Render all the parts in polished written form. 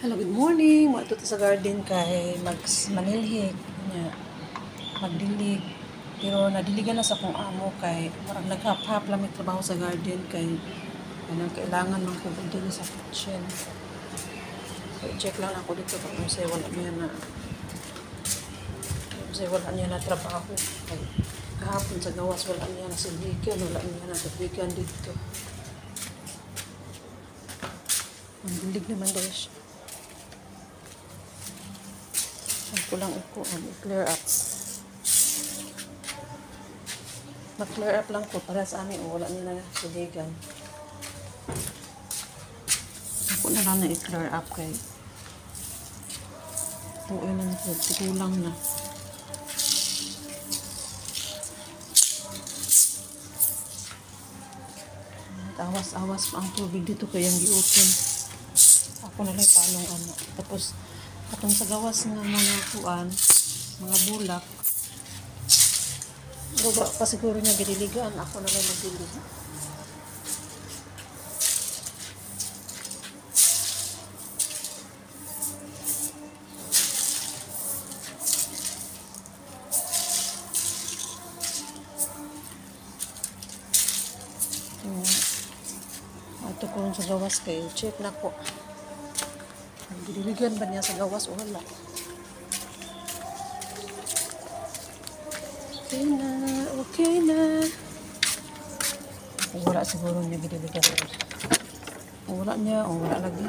Hello, good morning. Mo ito sa garden kay manilhig nya magdilig. Pero nadiligan na sa kong amo kay marag naghap-hap lang may trabaho sa garden kay anong kailangan man ko dili sa kitchen. So, check lang ako dito kung say wala niya na trabaho. Kay kahapon sa gawas wala niya na silhigan, wala niya na tabigan dito. Ang dilig naman guys. Ako lang clear up. Mag-clear up lang po para sa amin. Wala nila na suligan. Ako na lang na i-clear up kay tuoy na po. Tikulang na. Awas-awas pa ang tubig dito kaya yung gi-open. Ako na lang paanong ano. Tapos atong sa gawas ng mga kuan, mga bulak. Ruga pa siguro niya gidiligan. Ako na lang magdilig. Ito ko sa gawas kay check na ko. Gidiligan ba niya sa gawas o wala? Okay na. Wala siguro niya gidiligan. Wala niya, wala lagi.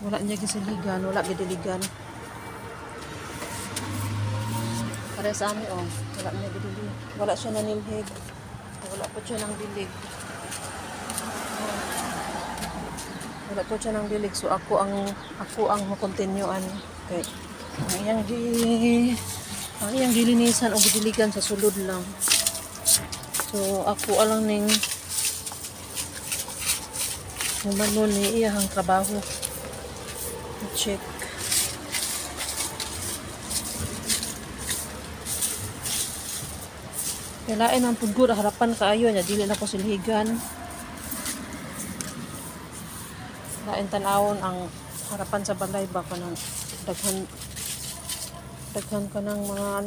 Wala niya gisiligan, wala gidiligan. Para sa amin, wala niya gidiligan. Wala siya nanilhig. Wala po siya ng dilig. Wala po siya ng dilig. So ako ang makontinuan. Okay. Ang iyang dilinisan o gidiligan sa sulod lang. So ako alang ning humano ni iyahang trabaho. Check. Kailain ang pudgod harapan kaayo niya dili na ko silhigan. Lain tanawon ang harapan sa balay ba kanang daghan ka ng mga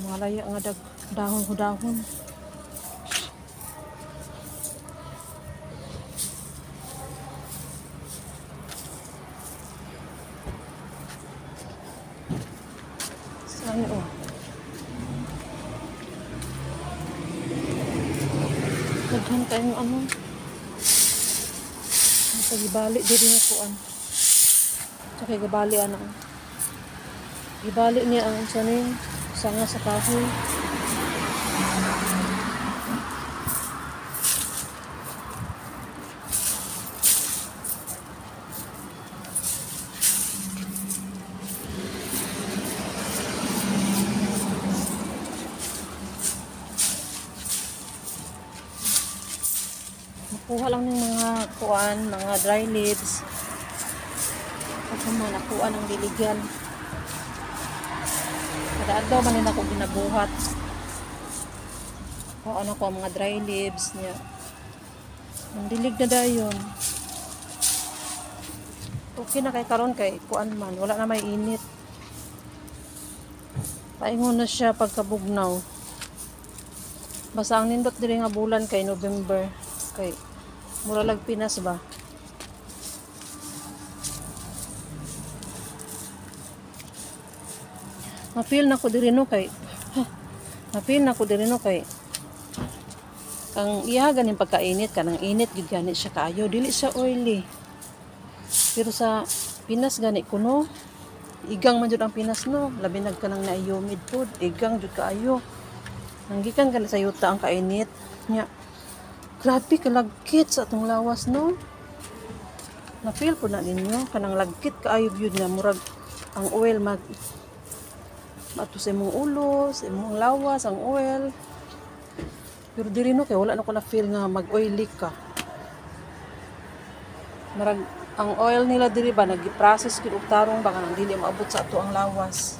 mga laya nga dahon-dahon. Saan daghan kayong gibali diri na kuan. Tsaka gibali gibali niya ang sanin sanga sa kahoy. Nakuha lang ng mga kuan, mga dry leaves. Ako man nakuha ng diligan. Kada adlaw man nila ko ginabuhat. O ko ang mga dry leaves niya. Ang dilig na dayon. Okay na kay karon kay kuan man, wala na may init. Paingon na siya pagkabugnaw. Basta ang nindot diri nga bulan kay November. Kay mura lag Pinas ba? Na-feel na ko diri no kay kang iya ganin pagkainit kanang init gid gani siya kaayo, dili siya oily. Pero sa Pinas gani kuno igang man jud ang Pinas no, labi nagkanang na humid food, igang jud kaayo. Nanggikan kana sa yuta ang kainit nya. Grabe kalagkit sa atong lawas no. Na-feel po na ninyo kanang lagkit kaayo gyud nga murag ang oil mato sa imong ulo, sa imong lawas ang oil. Pero diri no kay wala na ko na feel nga mag-oily ka. Marag ang oil nila diri ba nagi-process gid og tarong ba kanang dili maabot sa ato ang lawas.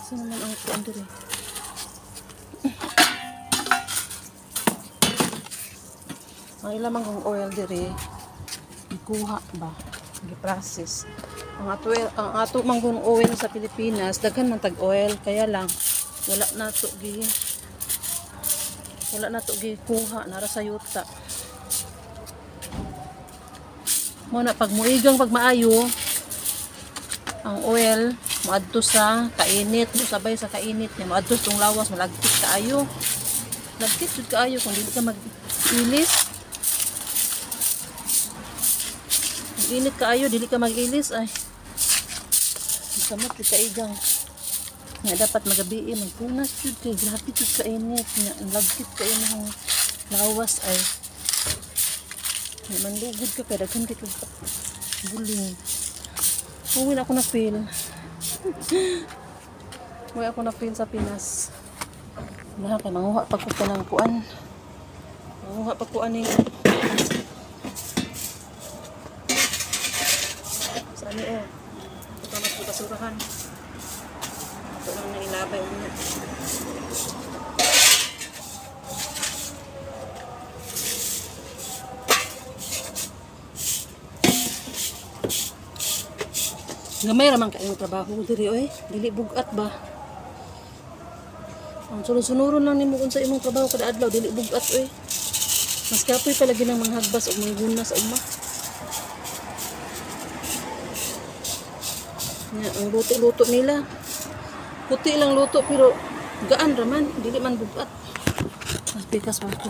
Sino man ang kuan diri? Ang ilang kong oil diri ikuha ba, gi-process. Ang ato manggon oil sa Pilipinas daghan man tag oil, kaya lang wala na to gikuha nara sa yuta. Mo na pag muigang pag maayo ang oil moadto sa kainit, sabay sa kainit niya moadto tong lawas, malagkit kaayo. Lagkit jud kaayo kung dili ka mag-ilis. Init kaayo dili ka mag-ilis ay samot jud kaigang nga dapat magabi magpunas jud kay grabe jud ka init nga lagkit ka imong lawas ay manlugod ka kay daghan kay buling. Uwi na ako na feel. Uwi ako na feel sa Pinas. Wala kay manguha pag ko ng kuan. Manguha pag kuan ning ano ito na po basurahan. Ito lang na ilabay niya. Gamay raman kayong trabaho diri oy, dili bugat ba? Ang sunod-sunuron lang nimo kung sa imong trabaho kada adlaw dili bugat oy. Mas kapoy palagi ng mga hagbas o mga guna sa uma. Ang luto-luto nila puti lang luto pero gaan raman, dili man bugat. Mas bigas man ko.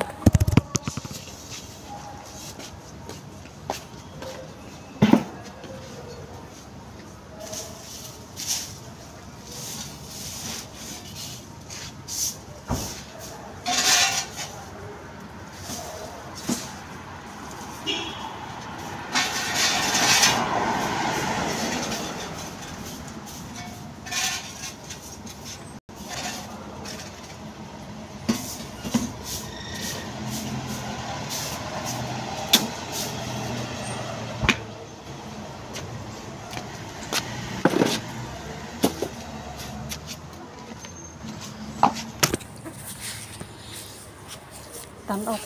Tanaw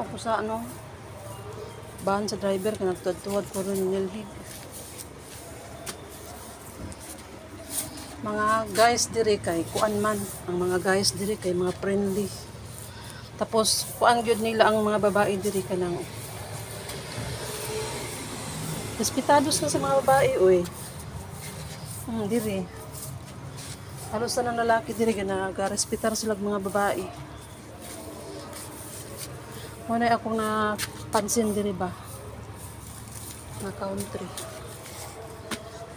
ko sa ano bahan sa driver kaya nagtuwad ko rin nilhig mga guys diri kay kuan man ang mga guys diri kay mga friendly tapos kuan gyud nila ang mga babae diri kanang respetados na sa mga babae oy diri halos na ng lalaki diri kay nagarespetar sila mga babae. Wala akong napansin diri ba na country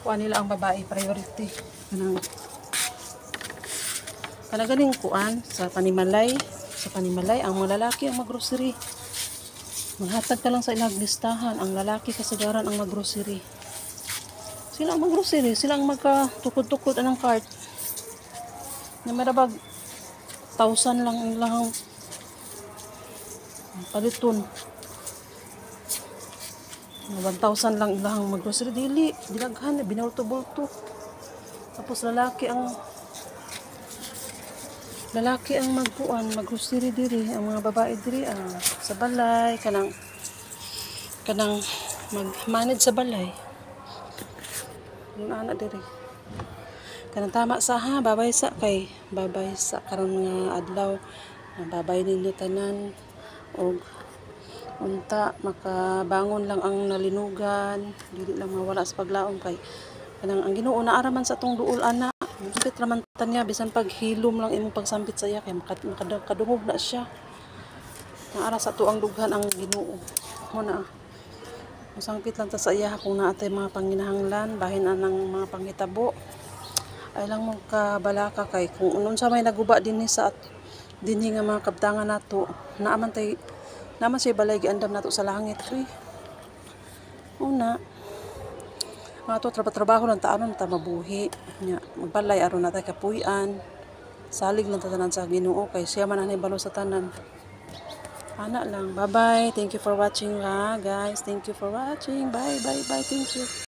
kuan nila ang babae priority kanang galing kuan sa panimalay ang mga lalaki ang maggrocery maghatag ka lang sa ilang listahan ang lalaki kasagaran ang maggrocery sila ang maggrocery sila ang magkatukod-tukod anang cart na marabag 1,000 lang ang lahang paliton 1,000 lang ilang maggrocery dili dilaghan binulto-bulto tapos lalaki ang maggrocery diri ang mga babae diri sa balay kanang mag-manage sa balay yung anak diri kanang tama sa babay sa karon nga adlaw babay ninyo tanan og unta makabangon lang ang nalinugan dili lang mawala sa paglaom kay kanang ang Ginoo naaraman sa atong duol ana muspit raman tanya bisan paghilom lang imong pagsambit sa iya kay makadungog na siya naara sa tuang dughan ang Ginoo mo na musangpit lang ta sa iya kung naatay mga panginahanglan bahin anang mga panghitabo ay lang mo kabalaka kay kung unsa may naguba dinhi sa dinhi nga mga kabtangan nato naman siya balay giandam nato sa langit uy una mga to trabaho lang taanon ta mabuhi nya magbalay aron natay kapuy-an salig lang ta tanan sa Ginoo kay siya man ang balo sa tanan ana lang bye bye thank you for watching guys thank you for watching bye thank you.